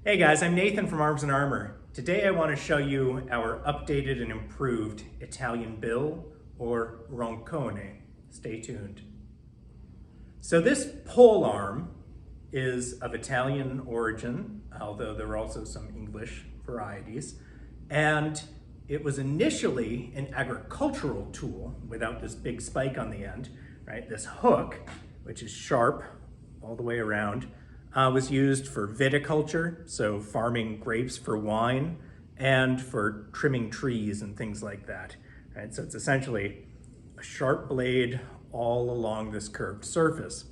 Hey guys, I'm Nathan from Arms and Armor. Today I want to show you our updated and improved Italian bill, or Roncone. Stay tuned. So this polearm is of Italian origin, although there are also some English varieties. And it was initially an agricultural tool without this big spike on the end, right? This hook, which is sharp all the way around, was used for viticulture, so farming grapes for wine, and for trimming trees and things like that. Right? So it's essentially a sharp blade all along this curved surface.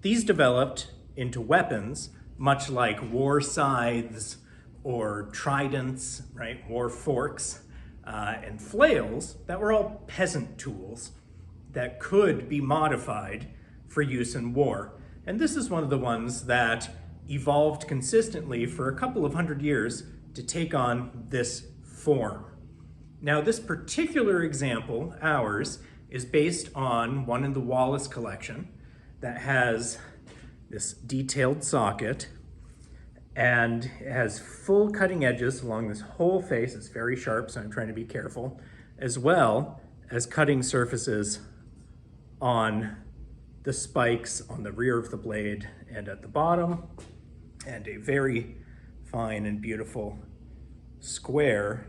These developed into weapons, much like war scythes or tridents, right? War forks and flails that were all peasant tools that could be modified for use in war. And this is one of the ones that evolved consistently for a couple of hundred years to take on this form. Now, this particular example, ours, is based on one in the Wallace collection that has this detailed socket and it has full cutting edges along this whole face. It's very sharp, so I'm trying to be careful, as well as cutting surfaces on the spikes on the rear of the blade and at the bottom, and a very fine and beautiful square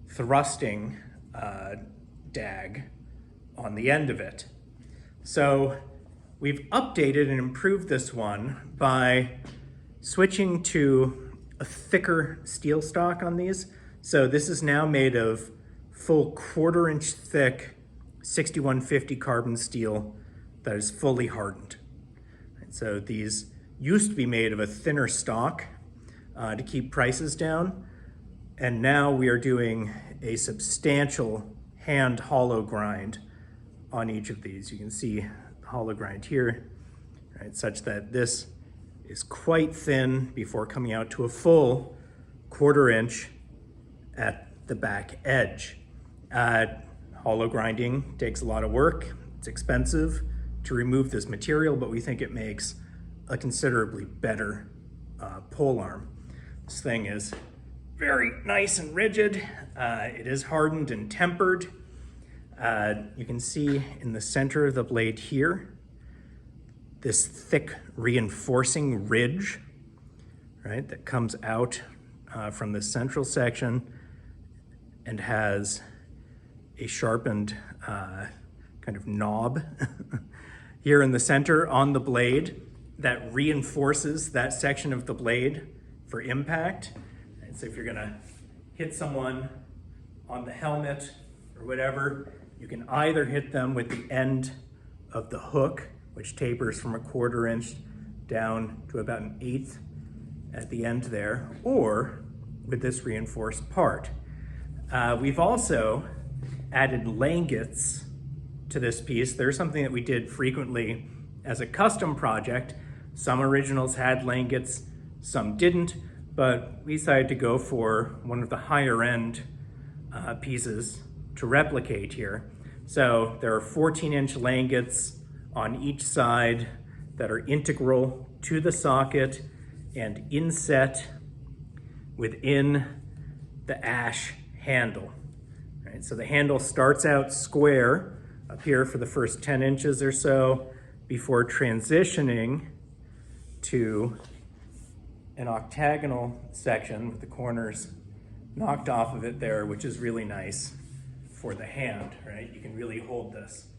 thrusting dag on the end of it. So we've updated and improved this one by switching to a thicker steel stock on these. So this is now made of full 1/4 inch thick 6150 carbon steel that is fully hardened. And so these used to be made of a thinner stock to keep prices down. And now we are doing a substantial hand hollow grind on each of these. You can see the hollow grind here, right, such that this is quite thin before coming out to a full 1/4 inch at the back edge. Hollow grinding takes a lot of work. It's expensive to remove this material, but we think it makes a considerably better polearm. This thing is very nice and rigid. It is hardened and tempered. You can see in the center of the blade here, this thick reinforcing ridge, right, that comes out from the central section and has a sharpened kind of knob here in the center on the blade that reinforces that section of the blade for impact. And so if you're gonna hit someone on the helmet or whatever, you can either hit them with the end of the hook, which tapers from a 1/4 inch down to about 1/8 at the end there, or with this reinforced part. We've also added langets to this piece. There's something that we did frequently as a custom project. Some originals had langets, some didn't, but we decided to go for one of the higher end pieces to replicate here. So there are 14-inch langets on each side that are integral to the socket and inset within the ash handle. Right? So the handle starts out square up here for the first 10 inches or so before transitioning to an octagonal section with the corners knocked off of it there, which is really nice for the hand, right? You can really hold this.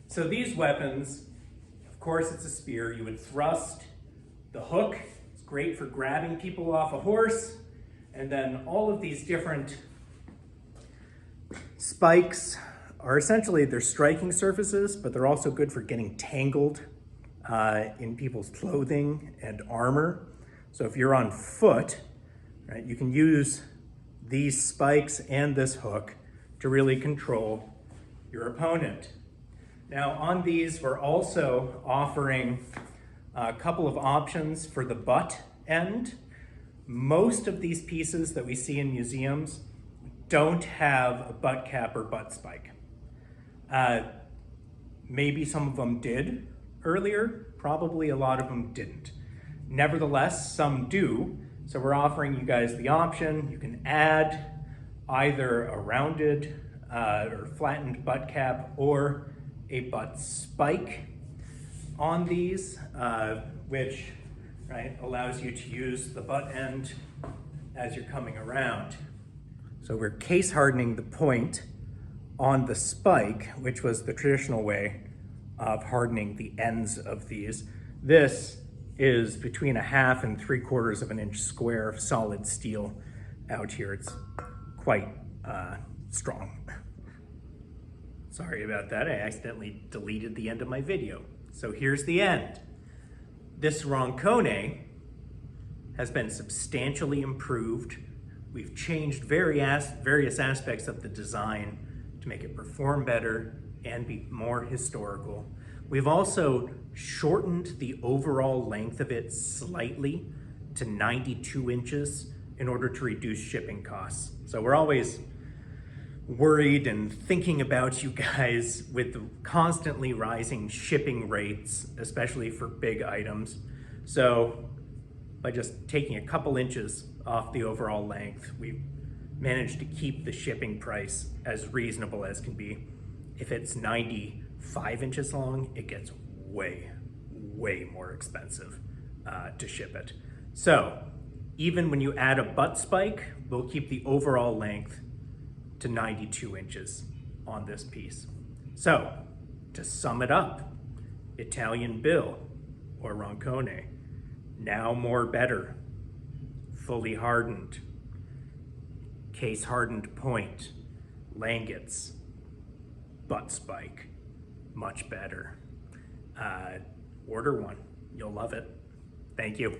So these weapons, of course it's a spear. You would thrust the hook. It's great for grabbing people off a horse. And then all of these different spikes are essentially, they're striking surfaces, but they're also good for getting tangled in people's clothing and armor. So if you're on foot, right, you can use these spikes and this hook to really control your opponent. Now on these, we're also offering a couple of options for the butt end. Most of these pieces that we see in museums don't have a butt cap or butt spike. Maybe some of them did earlier, probably a lot of them didn't. Nevertheless, some do. So we're offering you guys the option. You can add either a rounded or flattened butt cap or a butt spike on these, which allows you to use the butt end as you're coming around. So we're case hardening the point on the spike, which was the traditional way of hardening the ends of these. This is between 1/2 and 3/4 of an inch square of solid steel out here. It's quite strong. Sorry about that, I accidentally deleted the end of my video. So here's the end. This Roncone has been substantially improved. We've changed various aspects of the design to make it perform better and be more historical. We've also shortened the overall length of it slightly to 92 inches in order to reduce shipping costs. So we're always worried and thinking about you guys with the constantly rising shipping rates, especially for big items. So by just taking a couple inches off the overall length, we've managed to keep the shipping price as reasonable as can be. If it's 95 inches long, it gets way more expensive to ship it. So even when you add a butt spike, we'll keep the overall length to 92 inches on this piece. So to sum it up, Italian bill or Roncone, now more better, fully hardened, case hardened point, langets, butt spike, much better. Order one, you'll love it. Thank you.